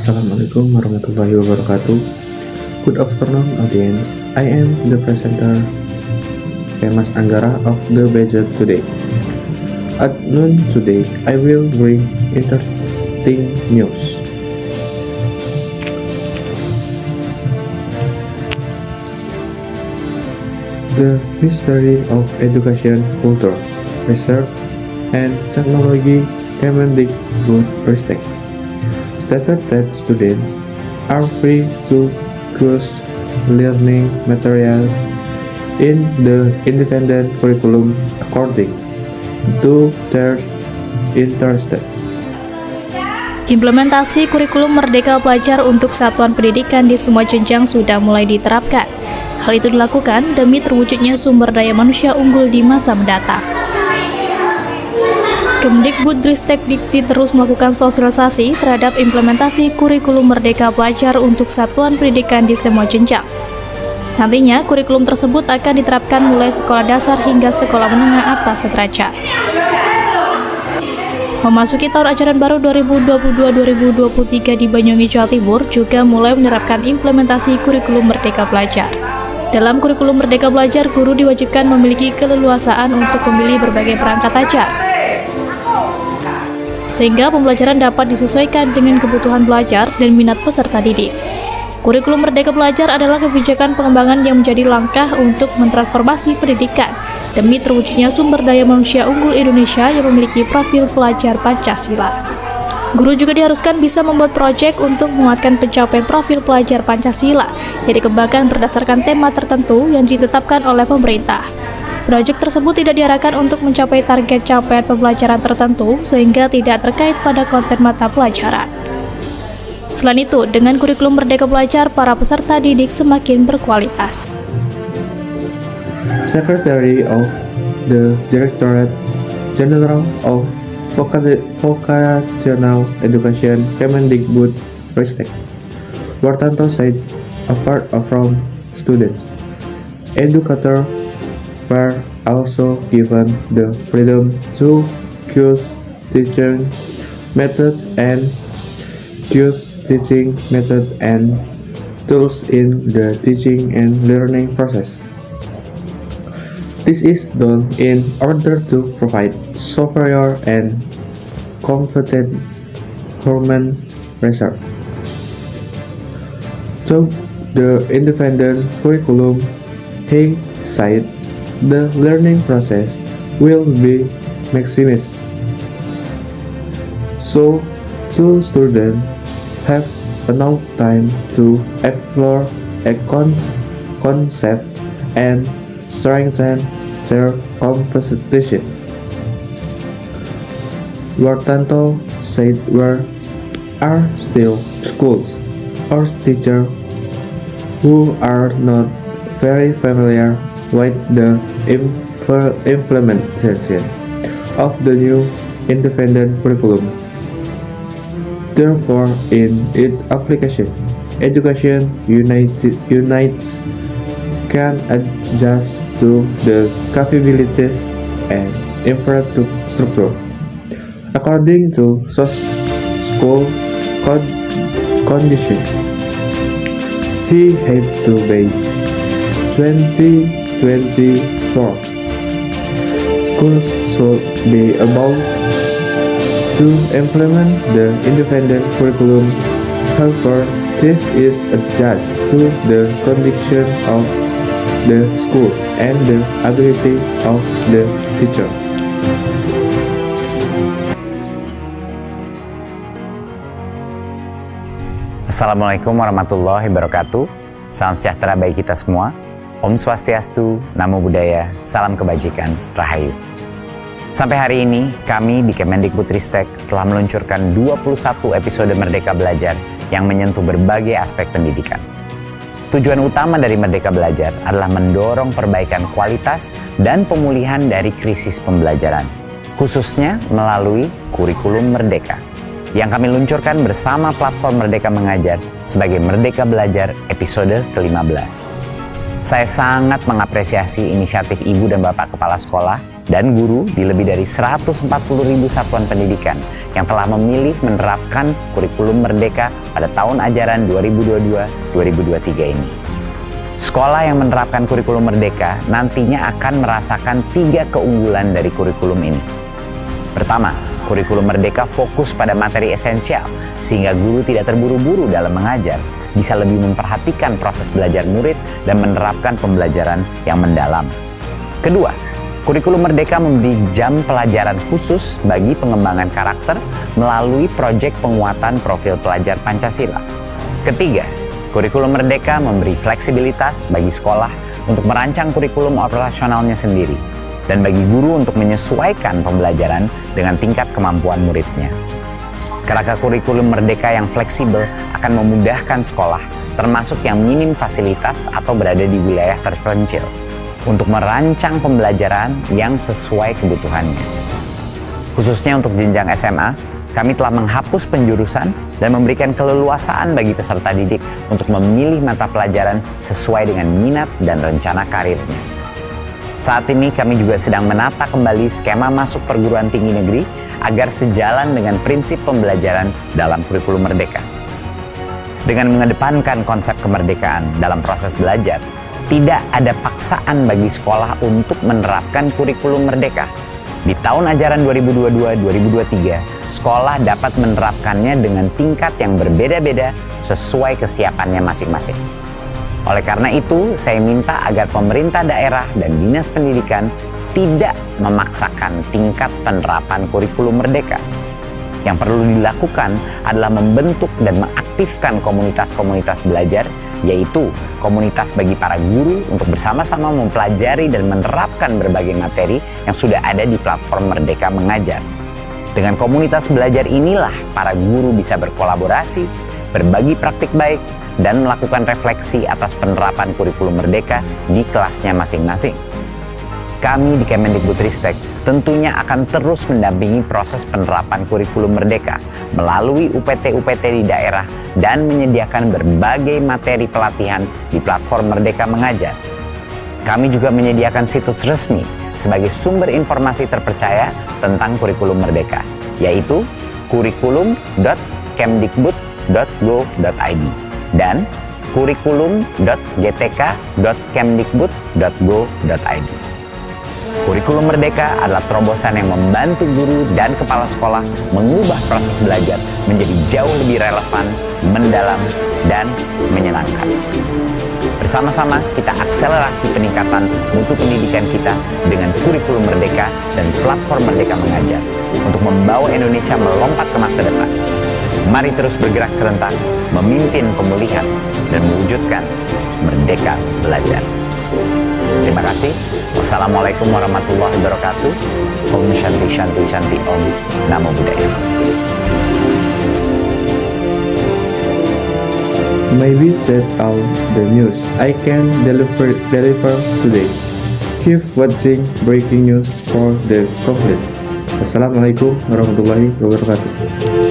Assalamualaikum warahmatullahi wabarakatuh. Good afternoon, audience. I am the presenter, Mas Anggara of the Badger today. At noon today, I will bring interesting news. The history of education, culture, research, and technology Kemendikbudristek stated that students are free to choose learning materials in the independent curriculum according to their interest. Implementasi kurikulum Merdeka Belajar untuk satuan pendidikan di semua jenjang sudah mulai diterapkan. Hal itu dilakukan demi terwujudnya sumber daya manusia unggul di masa mendatang. Kemendikbudristek Dikti terus melakukan sosialisasi terhadap implementasi kurikulum Merdeka Belajar untuk satuan pendidikan di semua jenjang. Nantinya, kurikulum tersebut akan diterapkan mulai sekolah dasar hingga sekolah menengah atas sederajat. Memasuki tahun ajaran baru 2022-2023 di Banyuwangi, Jawa Timur juga mulai menerapkan implementasi kurikulum Merdeka Belajar. Dalam kurikulum Merdeka Belajar, guru diwajibkan memiliki keleluasaan untuk memilih berbagai perangkat ajar, sehingga pembelajaran dapat disesuaikan dengan kebutuhan belajar dan minat peserta didik. Kurikulum Merdeka Belajar adalah kebijakan pengembangan yang menjadi langkah untuk mentransformasi pendidikan demi terwujudnya sumber daya manusia unggul Indonesia yang memiliki profil pelajar Pancasila. Guru juga diharuskan bisa membuat proyek untuk menguatkan pencapaian profil pelajar Pancasila yang dikembangkan berdasarkan tema tertentu yang ditetapkan oleh pemerintah. Proyek tersebut tidak diarahkan untuk mencapai target capaian pembelajaran tertentu sehingga tidak terkait pada konten mata pelajaran. Selain itu, dengan kurikulum Merdeka Belajar, para peserta didik semakin berkualitas. Secretary of the Directorate General of Vocational Education Kemendikbudristek, Wartanto said, apart from students, educators were also given the freedom to choose teaching methods and tools in the teaching and learning process. This is done in order to provide superior and competent human research. So, the independent curriculum, he said, the learning process will be maximized, so students have enough time to explore a concept and strengthen their comprehension. Wartanto said there are still schools or teachers who are not very familiar with the implementation of the new independent curriculum. Therefore, in its application, education unites can adjust to the capabilities and infrastructure according to school conditions. He had to by 2024. Schools should be able to implement the independent curriculum. However, this is adjusted to the condition of the school and the ability of the teacher. Assalamualaikum warahmatullahi wabarakatuh. Salam sejahtera bagi kita semua. Om Swastiastu, Namo Buddhaya, Salam Kebajikan, Rahayu. Sampai hari ini, kami di Kemendikbudristek telah meluncurkan 21 episode Merdeka Belajar yang menyentuh berbagai aspek pendidikan. Tujuan utama dari Merdeka Belajar adalah mendorong perbaikan kualitas dan pemulihan dari krisis pembelajaran, khususnya melalui kurikulum Merdeka, yang kami luncurkan bersama platform Merdeka Mengajar sebagai Merdeka Belajar episode ke-15. Saya sangat mengapresiasi inisiatif Ibu dan Bapak Kepala Sekolah dan guru di lebih dari 140.000 satuan pendidikan yang telah memilih menerapkan kurikulum Merdeka pada tahun ajaran 2022-2023 ini. Sekolah yang menerapkan kurikulum Merdeka nantinya akan merasakan 3 keunggulan dari kurikulum ini. Pertama, kurikulum Merdeka fokus pada materi esensial sehingga guru tidak terburu-buru dalam mengajar, bisa lebih memperhatikan proses belajar murid dan menerapkan pembelajaran yang mendalam. Kedua, kurikulum Merdeka memberi jam pelajaran khusus bagi pengembangan karakter melalui proyek penguatan profil pelajar Pancasila. Ketiga, kurikulum Merdeka memberi fleksibilitas bagi sekolah untuk merancang kurikulum operasionalnya sendiri dan bagi guru untuk menyesuaikan pembelajaran dengan tingkat kemampuan muridnya. Kerangka kurikulum Merdeka yang fleksibel akan memudahkan sekolah, termasuk yang minim fasilitas atau berada di wilayah terpencil, untuk merancang pembelajaran yang sesuai kebutuhannya. Khususnya untuk jenjang SMA, kami telah menghapus penjurusan dan memberikan keleluasaan bagi peserta didik untuk memilih mata pelajaran sesuai dengan minat dan rencana karirnya. Saat ini kami juga sedang menata kembali skema masuk perguruan tinggi negeri agar sejalan dengan prinsip pembelajaran dalam kurikulum Merdeka. Dengan mengedepankan konsep kemerdekaan dalam proses belajar, tidak ada paksaan bagi sekolah untuk menerapkan kurikulum Merdeka. Di tahun ajaran 2022-2023, sekolah dapat menerapkannya dengan tingkat yang berbeda-beda sesuai kesiapannya masing-masing. Oleh karena itu, saya minta agar pemerintah daerah dan dinas pendidikan tidak memaksakan tingkat penerapan kurikulum Merdeka. Yang perlu dilakukan adalah membentuk dan mengaktifkan komunitas-komunitas belajar, yaitu komunitas bagi para guru untuk bersama-sama mempelajari dan menerapkan berbagai materi yang sudah ada di platform Merdeka Mengajar. Dengan komunitas belajar inilah para guru bisa berkolaborasi, berbagi praktik baik, dan melakukan refleksi atas penerapan kurikulum Merdeka di kelasnya masing-masing. Kami di Kemendikbudristek tentunya akan terus mendampingi proses penerapan kurikulum Merdeka melalui UPT-UPT di daerah dan menyediakan berbagai materi pelatihan di platform Merdeka Mengajar. Kami juga menyediakan situs resmi sebagai sumber informasi terpercaya tentang kurikulum Merdeka, yaitu kurikulum.kemdikbud.go.id dan kurikulum.gtk.kemdikbud.go.id. Kurikulum Merdeka adalah terobosan yang membantu guru dan kepala sekolah mengubah proses belajar menjadi jauh lebih relevan, mendalam, dan menyenangkan. Bersama-sama kita akselerasi peningkatan mutu pendidikan kita dengan kurikulum Merdeka dan platform Merdeka Mengajar untuk membawa Indonesia melompat ke masa depan. Mari terus bergerak serentak, memimpin pemulihan, dan mewujudkan Merdeka Belajar. Terima kasih. Wassalamualaikum warahmatullahi wabarakatuh. Om Shanti Shanti Shanti Om. Namo Buddhaya. Maybe that's all the news I can deliver today. Keep watching breaking news for the complete. Wassalamualaikum warahmatullahi wabarakatuh.